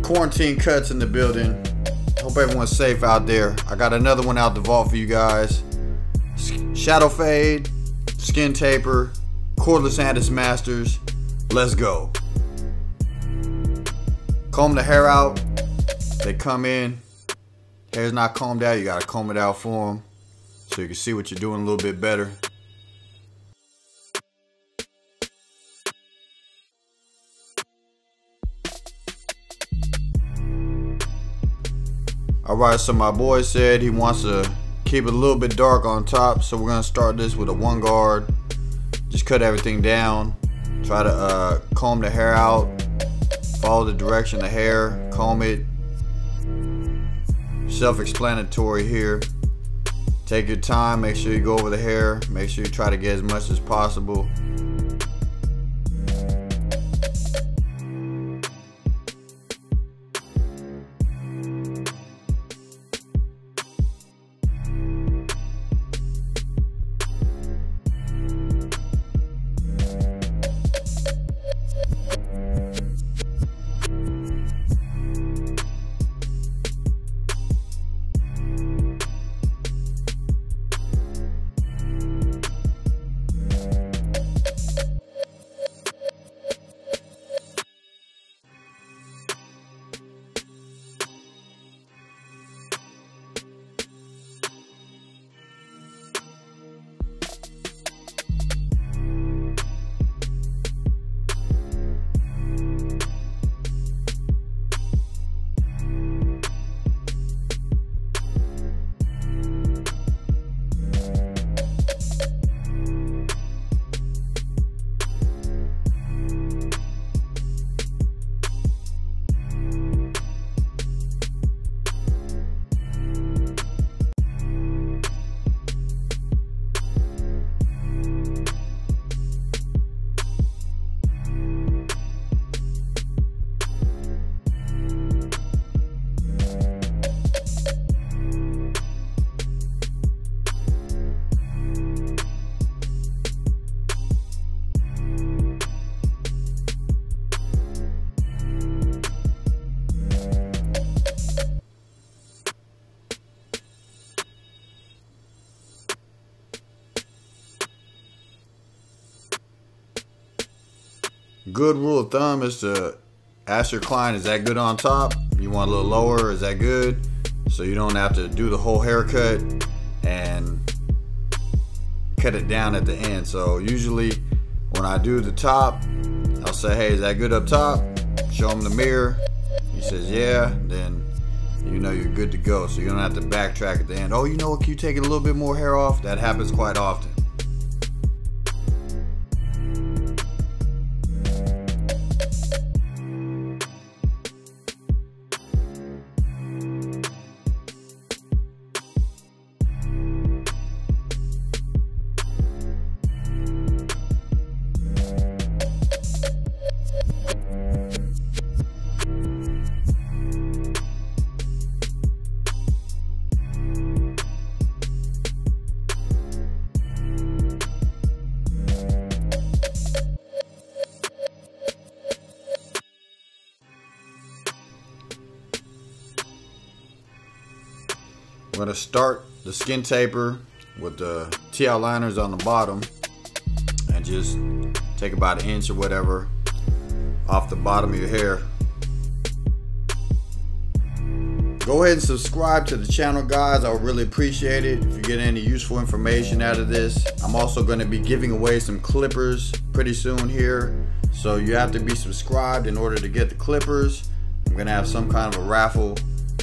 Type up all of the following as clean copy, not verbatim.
Quarantine Cuts in the building. Hope everyone's safe out there. I got another one out the vault for you guys. Shadow fade, skin taper, cordless Andis Masters. Let's go. Comb the hair out. They come in. Hair's not combed out. You gotta comb it out for them so you can see what you're doing a little bit better. Alright, so my boy said he wants to keep it a little bit dark on top, so we're gonna start this with a 1 guard. Just cut everything down. Try to comb the hair out. Follow the direction of the hair. Comb it. Self-explanatory here. Take your time. Make sure you go over the hair. Make sure you try to get as much as possible. Good rule of thumb is to ask your client, is that good on top? You want a little lower, is that good? So you don't have to do the whole haircut and cut it down at the end. So usually when I do the top, I'll say, hey, is that good up top? Show him the mirror. He says, yeah, then you know you're good to go. So you don't have to backtrack at the end. Oh, you know what, can you take a little bit more hair off? That happens quite often. I'm going to start the skin taper with the TL liners on the bottom and just take about 1 inch or whatever off the bottom of your hair. Go ahead and subscribe to the channel, guys. I would really appreciate it if you get any useful information out of this. I'm also going to be giving away some clippers pretty soon here, so you have to be subscribed in order to get the clippers. I'm going to have some kind of a raffle,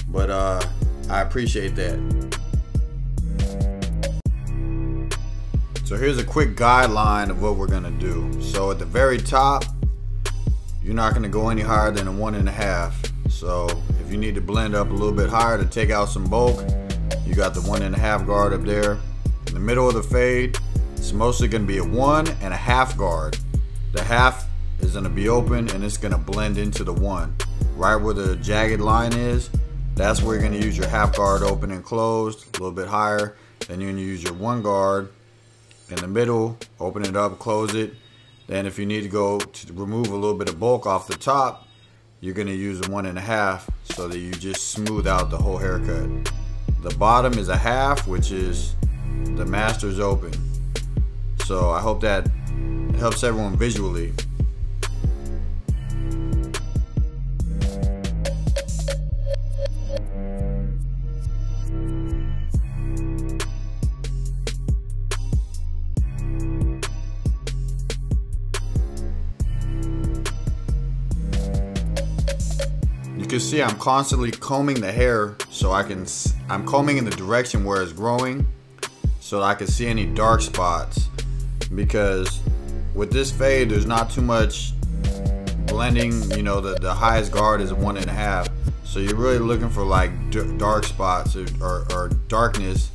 but I appreciate that. So here's a quick guideline of what we're gonna do. So at the very top, you're not gonna go any higher than a 1.5. So if you need to blend up a little bit higher to take out some bulk, you got the 1.5 guard up there. In the middle of the fade, it's mostly gonna be a 1.5 guard. The half is gonna be open and it's gonna blend into the 1. Right where the jagged line is, that's where you're going to use your half guard open and closed, a little bit higher. Then you're going to use your 1 guard in the middle, open it up, close it. Then if you need to go to remove a little bit of bulk off the top, you're gonna use a 1.5 so that you just smooth out the whole haircut. The bottom is a half, which is the master's open. So I hope that helps everyone visually. You can see I'm constantly combing the hair so I'm combing in the direction where it's growing so that I can see any dark spots, because with this fade there's not too much blending. You know, the highest guard is a 1.5, so you're really looking for like dark spots or darkness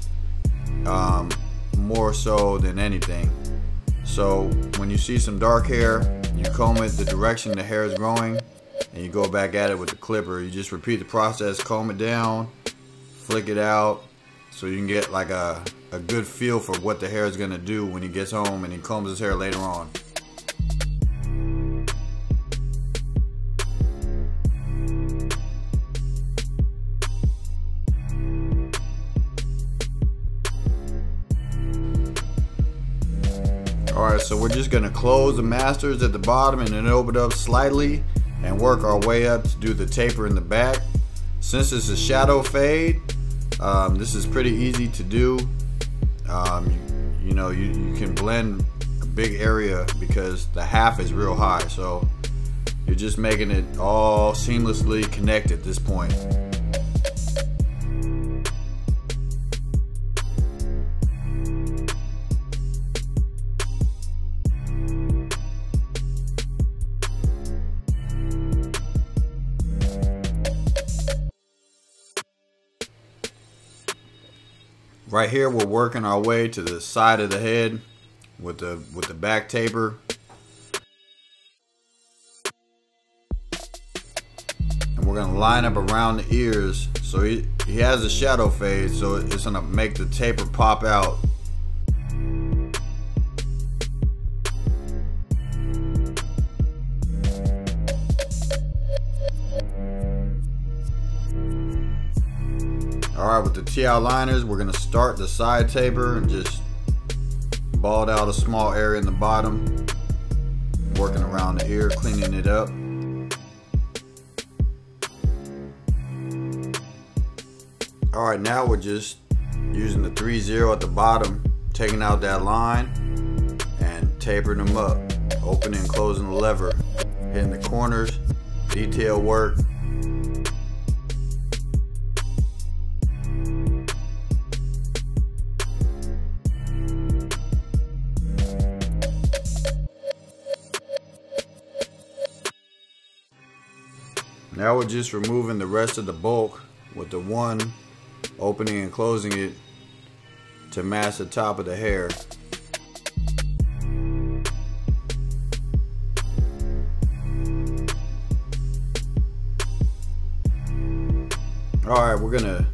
more so than anything. So when you see some dark hair, you comb it the direction the hair is growing and you go back at it with the clipper. You just repeat the process, comb it down, flick it out, so you can get like a good feel for what the hair is gonna do when he gets home and he combs his hair later on. Alright, so we're just gonna close the masters at the bottom and then open it up slightly and work our way up to do the taper in the back. Since it's a shadow fade, this is pretty easy to do. You know, you can blend a big area because the half is real high, so you're just making it all seamlessly connect at this point. Right here we're working our way to the side of the head with the back taper. And we're gonna line up around the ears. So he has a shadow fade, so it's gonna make the taper pop out. Alright, with the TI liners, we're going to start the side taper and just bald out a small area in the bottom, working around the ear, cleaning it up. Alright, now we're just using the 3-0 at the bottom, taking out that line and tapering them up, opening and closing the lever, hitting the corners, detail work. Now we're just removing the rest of the bulk with the one opening and closing it to match the top of the hair. Alright, we're gonna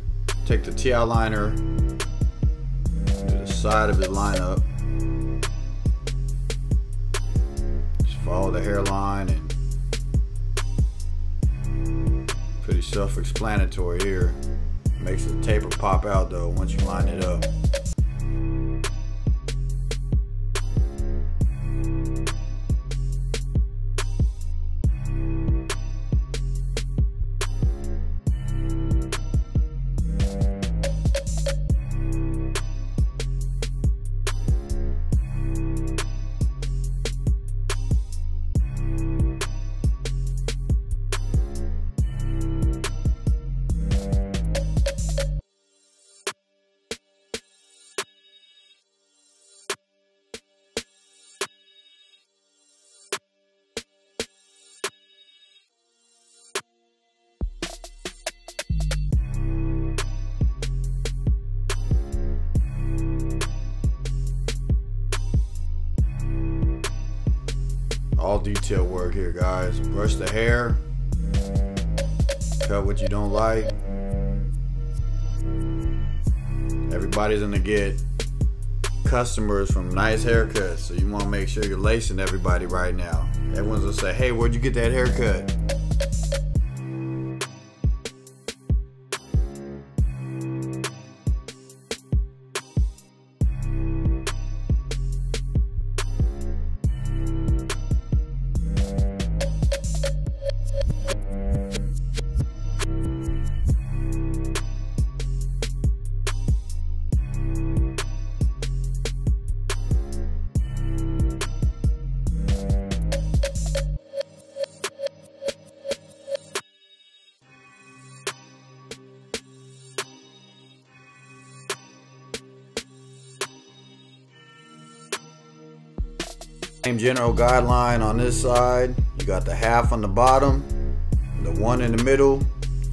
take the TI liner to the side of his lineup. Just follow the hairline, and pretty self-explanatory here. Makes the taper pop out though once you line it up. All detail work here, guys. Brush the hair, cut what you don't like. Everybody's gonna get customers from nice haircuts, so you want to make sure you're lacing everybody right now. Everyone's gonna say, hey, where'd you get that haircut? Same general guideline on this side. You got the half on the bottom, the 1 in the middle,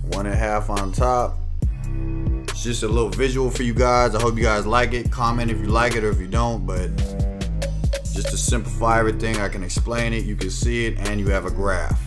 1.5 on top. It's just a little visual for you guys. I hope you guys like it. Comment if you like it or if you don't, but just to simplify everything, I can explain it, you can see it, and you have a graph.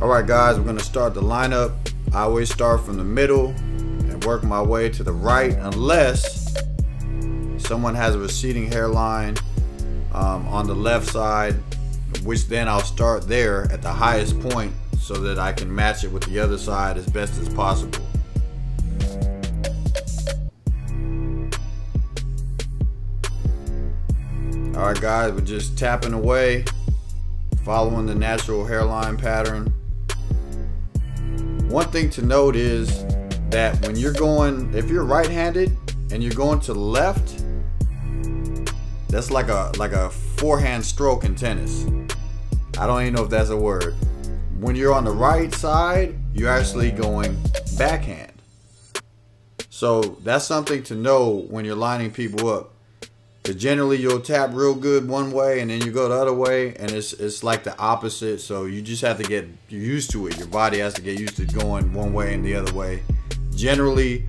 Alright guys, we're going to start the lineup. I always start from the middle and work my way to the right unless someone has a receding hairline on the left side, which then I'll start there at the highest point so that I can match it with the other side as best as possible. Alright guys, we're just tapping away, following the natural hairline pattern. One thing to note is that when you're going, if you're right-handed and you're going to the left, that's like a forehand stroke in tennis. I don't even know if that's a word. When you're on the right side, you're actually going backhand. So that's something to know when you're lining people up. Because generally you'll tap real good one way and then you go the other way, and it's like the opposite. So you just have to get used to it. Your body has to get used to going one way and the other way. Generally,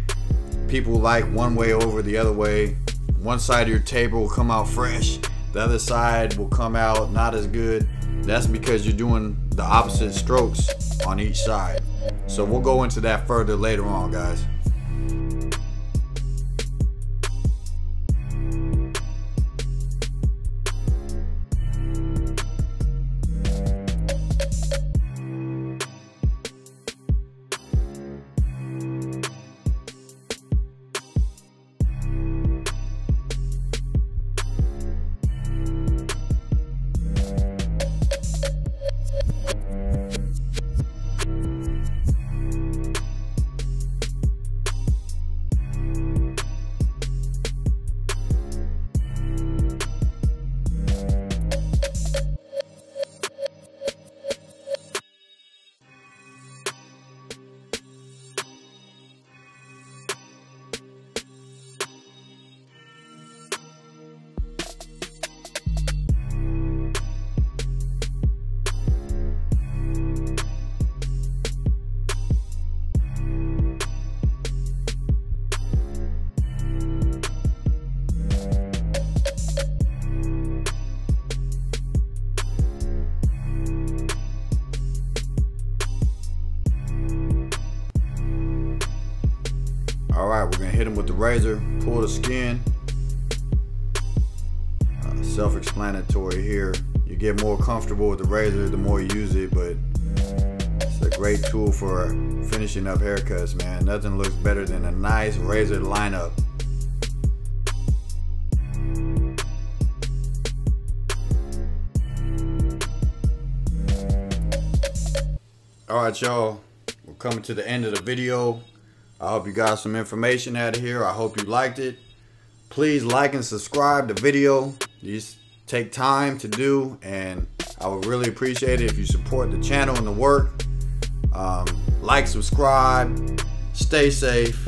people like one way over the other way. One side of your table will come out fresh. The other side will come out not as good. That's because you're doing the opposite strokes on each side. So we'll go into that further later on, guys. Alright, we're going to hit them with the razor, pull the skin. Self-explanatory here. You get more comfortable with the razor the more you use it, but it's a great tool for finishing up haircuts, man. Nothing looks better than a nice razor lineup. Alright, y'all, we're coming to the end of the video. I hope you got some information out of here. I hope you liked it. Please like and subscribe the video. These take time to do, and I would really appreciate it if you support the channel and the work. Like, subscribe, stay safe.